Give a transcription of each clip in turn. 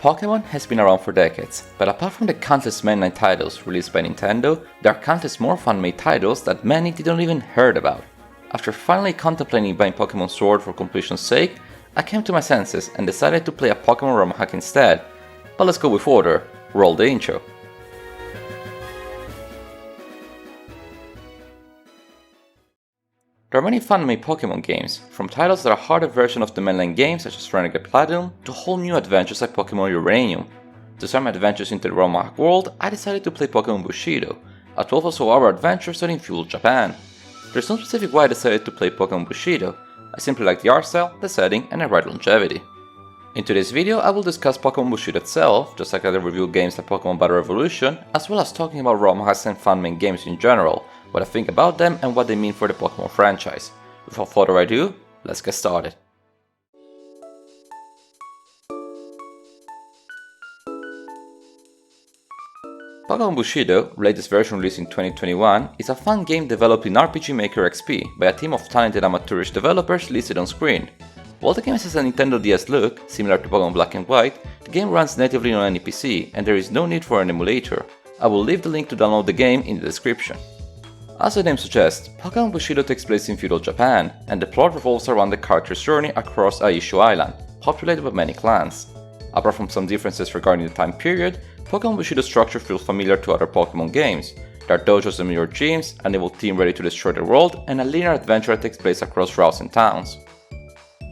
Pokémon has been around for decades, but apart from the countless mainline titles released by Nintendo, there are countless more fan-made titles that many didn't even heard about. After finally contemplating buying Pokémon Sword for completion's sake, I came to my senses and decided to play a Pokemon Rom Hack instead. But let's go with order, roll the intro. There are many fan-made Pokemon games, from titles that are harder versions of the mainline games such as Renegade Platinum, to whole new adventures like Pokemon Uranium. To start my adventures into the Rom Hack world, I decided to play Pokemon Bushido, a 12 or so hour adventure set in Feudal Japan. There's no specific why I decided to play Pokemon Bushido, I simply like the art style, the setting, and the ride longevity. In today's video, I will discuss Pokemon Bushido itself, just like I review games like Pokemon Battle Revolution, as well as talking about Rom Hacks and fan-made games in general, what I think about them and what they mean for the Pokemon franchise. Without further ado, let's get started. Pokemon Bushido, latest version released in 2021, is a fun game developed in RPG Maker XP by a team of talented amateurish developers listed on screen. While the game has a Nintendo DS look, similar to Pokemon Black and White, the game runs natively on any PC and there is no need for an emulator. I will leave the link to download the game in the description. As the name suggests, Pokemon Bushido takes place in feudal Japan, and the plot revolves around the character's journey across Aishu Island, populated by many clans. Apart from some differences regarding the time period, Pokemon Bushido's structure feels familiar to other Pokemon games. There are dojos and mirror gyms, an evil team ready to destroy the world, and a linear adventure that takes place across routes and towns.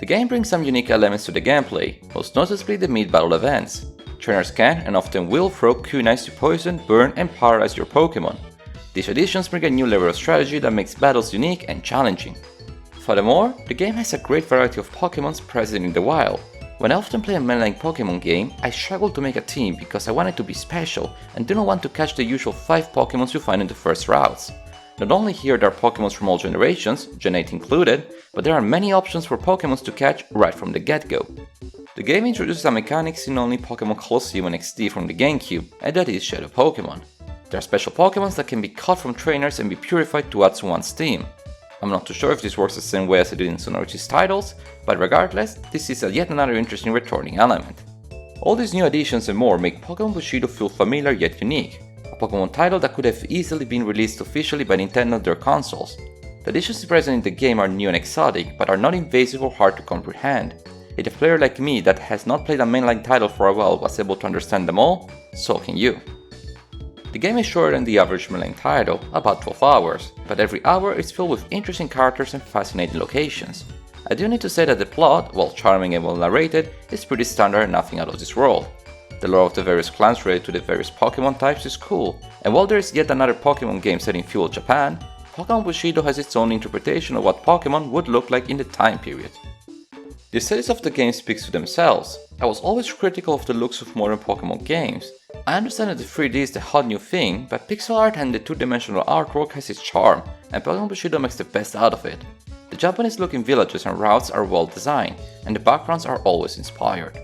The game brings some unique elements to the gameplay, most noticeably the mid-battle events. Trainers can and often will throw kunais to poison, burn, and paralyze your Pokemon. These additions bring a new level of strategy that makes battles unique and challenging. Furthermore, the game has a great variety of Pokemons present in the wild. When I often play a mainline Pokemon game, I struggle to make a team because I want it to be special and do not want to catch the usual 5 Pokemons you find in the first routes. Not only here there are Pokemons from all generations, Gen 8 included, but there are many options for Pokemons to catch right from the get-go. The game introduces a mechanic seen only in Pokemon Colosseum and XD from the GameCube, and that is Shadow Pokemon. There are special Pokemons that can be caught from trainers and be purified to add to one's team. I'm not too sure if this works the same way as it did in Sonority's titles, but regardless, this is yet another interesting returning element. All these new additions and more make Pokemon Bushido feel familiar yet unique, a Pokemon title that could have easily been released officially by Nintendo on their consoles. The additions present in the game are new and exotic, but are not invasive or hard to comprehend. If a player like me that has not played a mainline title for a while was able to understand them all, so can you. The game is shorter than the average mainline title, about 12 hours, but every hour is filled with interesting characters and fascinating locations. I do need to say that the plot, while charming and well narrated, is pretty standard and nothing out of this world. The lore of the various clans related to the various Pokemon types is cool, and while there is yet another Pokemon game set in feudal Japan, Pokemon Bushido has its own interpretation of what Pokemon would look like in the time period. The aesthetics of the game speaks for themselves. I was always critical of the looks of modern Pokemon games. I understand that the 3D is the hot new thing, but pixel art and the two-dimensional artwork has its charm, and Pokemon Bushido makes the best out of it. The Japanese-looking villages and routes are well designed, and the backgrounds are always inspired.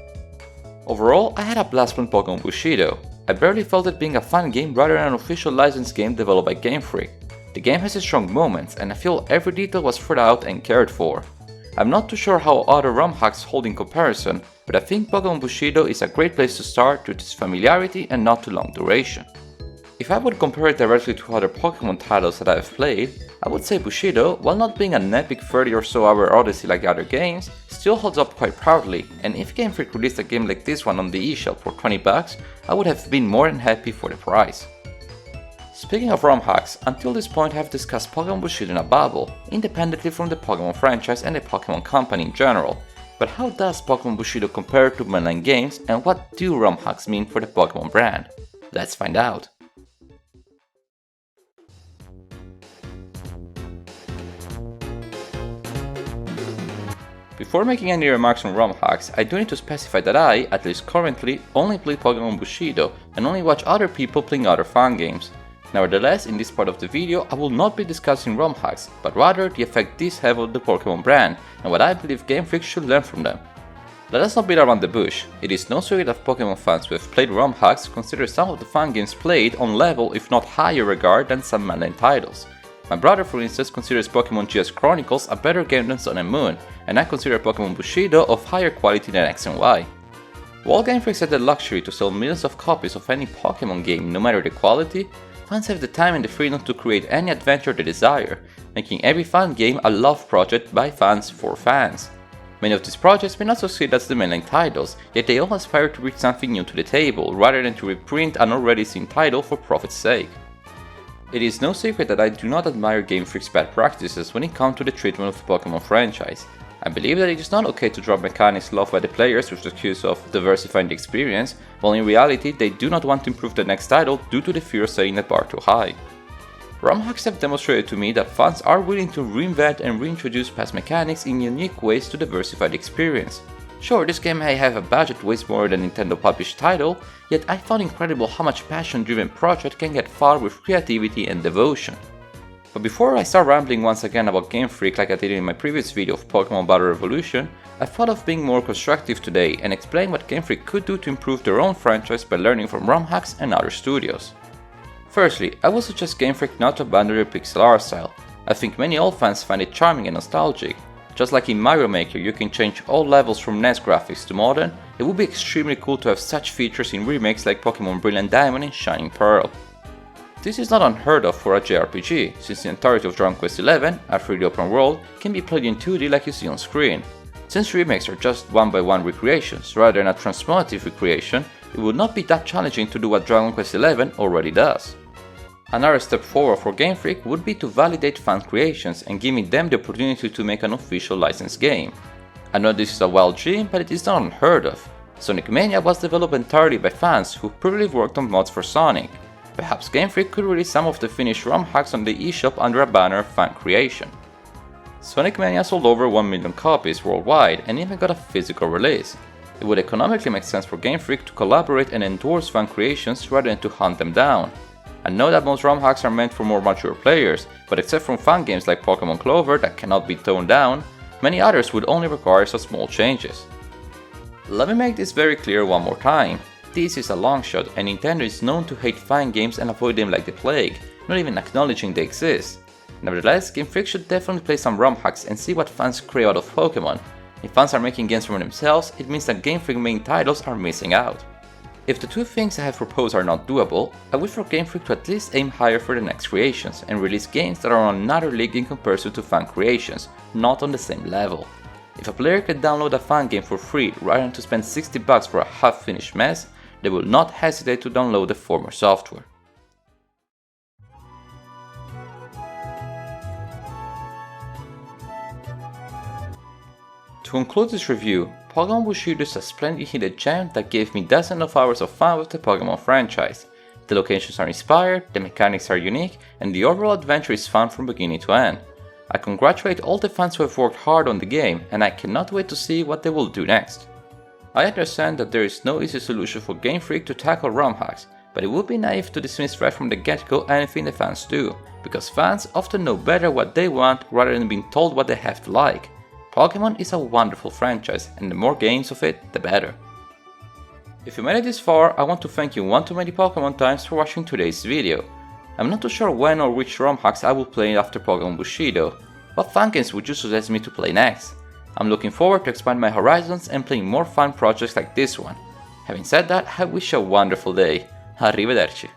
Overall, I had a blast playing Pokemon Bushido. I barely felt it being a fun game rather than an official licensed game developed by Game Freak. The game has its strong moments, and I feel every detail was thought out and cared for. I'm not too sure how other Rom Hacks hold in comparison, but I think Pokemon Bushido is a great place to start due to its familiarity and not too long duration. If I would compare it directly to other Pokemon titles that I have played, I would say Bushido, while not being an epic 30 or so hour odyssey like the other games, still holds up quite proudly, and if Game Freak released a game like this one on the eShop for $20, I would have been more than happy for the price. Speaking of Rom Hacks, until this point I have discussed Pokemon Bushido in a bubble, independently from the Pokemon franchise and the Pokemon company in general. But how does Pokemon Bushido compare to mainline games, and what do Rom Hacks mean for the Pokemon brand? Let's find out. Before making any remarks on Rom Hacks, I do need to specify that I, at least currently, only play Pokemon Bushido and only watch other people playing other fan games. Nevertheless, in this part of the video, I will not be discussing Rom Hacks, but rather the effect these have on the Pokemon brand and what I believe Game Freak should learn from them. Let us not beat around the bush. It is no secret that Pokemon fans who have played Rom Hacks consider some of the fan games played on level if not higher regard than some mainline titles. My brother, for instance, considers Pokemon GS Chronicles a better game than Sun and Moon, and I consider Pokemon Bushido of higher quality than X and Y. While Game Freak had the luxury to sell millions of copies of any Pokemon game no matter the quality, fans have the time and the freedom to create any adventure they desire, making every fan game a love project by fans for fans. Many of these projects may not succeed as the mainline titles, yet they all aspire to bring something new to the table, rather than to reprint an already seen title for profit's sake. It is no secret that I do not admire Game Freak's bad practices when it comes to the treatment of the Pokemon franchise. I believe that it is not okay to drop mechanics loved by the players with the excuse of diversifying the experience, while in reality they do not want to improve the next title due to the fear of setting the bar too high. Rom Hacks have demonstrated to me that fans are willing to reinvent and reintroduce past mechanics in unique ways to diversify the experience. Sure, this game may have a budget way more than a Nintendo published title, yet I found incredible how much passion-driven project can get far with creativity and devotion. But before I start rambling once again about Game Freak like I did in my previous video of Pokemon Battle Revolution, I thought of being more constructive today and explain what Game Freak could do to improve their own franchise by learning from Rom Hacks and other studios. Firstly, I would suggest Game Freak not to abandon their pixel art style. I think many old fans find it charming and nostalgic. Just like in Mario Maker you can change all levels from NES graphics to modern, it would be extremely cool to have such features in remakes like Pokemon Brilliant Diamond and Shining Pearl. This is not unheard of for a JRPG, since the entirety of Dragon Quest XI, a 3D open world, can be played in 2D like you see on screen. Since remakes are just one-by-one recreations rather than a transformative recreation, it would not be that challenging to do what Dragon Quest XI already does. Another step forward for Game Freak would be to validate fan creations and giving them the opportunity to make an official licensed game. I know this is a wild dream, but it is not unheard of. Sonic Mania was developed entirely by fans who previously worked on mods for Sonic. Perhaps Game Freak could release some of the finished ROM hacks on the eShop under a banner fan creation. Sonic Mania sold over 1 million copies worldwide and even got a physical release. It would economically make sense for Game Freak to collaborate and endorse fan creations rather than to hunt them down. I know that most ROM hacks are meant for more mature players, but except from fun games like Pokemon Clover that cannot be toned down, many others would only require some small changes. Let me make this very clear one more time. This is a long shot and Nintendo is known to hate fan games and avoid them like the plague, not even acknowledging they exist. Nevertheless, Game Freak should definitely play some ROM hacks and see what fans crave out of Pokemon. If fans are making games for themselves, it means that Game Freak main titles are missing out. If the two things I have proposed are not doable, I wish for Game Freak to at least aim higher for the next creations and release games that are on another league in comparison to fan creations, not on the same level. If a player can download a fan game for free rather than to spend $60 for a half-finished mess, they will not hesitate to download the former software. To conclude this review, Pokemon Bushido is a splendid hidden gem that gave me dozens of hours of fun with the Pokemon franchise. The locations are inspired, the mechanics are unique, and the overall adventure is fun from beginning to end. I congratulate all the fans who have worked hard on the game, and I cannot wait to see what they will do next. I understand that there is no easy solution for Game Freak to tackle ROM hacks, but it would be naive to dismiss right from the get-go anything the fans do, because fans often know better what they want rather than being told what they have to like. Pokemon is a wonderful franchise, and the more games of it, the better. If you made it this far, I want to thank you one too many Pokemon times for watching today's video. I'm not too sure when or which ROM hacks I will play after Pokemon Bushido. What fun games would you suggest me to play next? I'm looking forward to expand my horizons and playing more fun projects like this one. Having said that, I wish you a wonderful day. Arrivederci.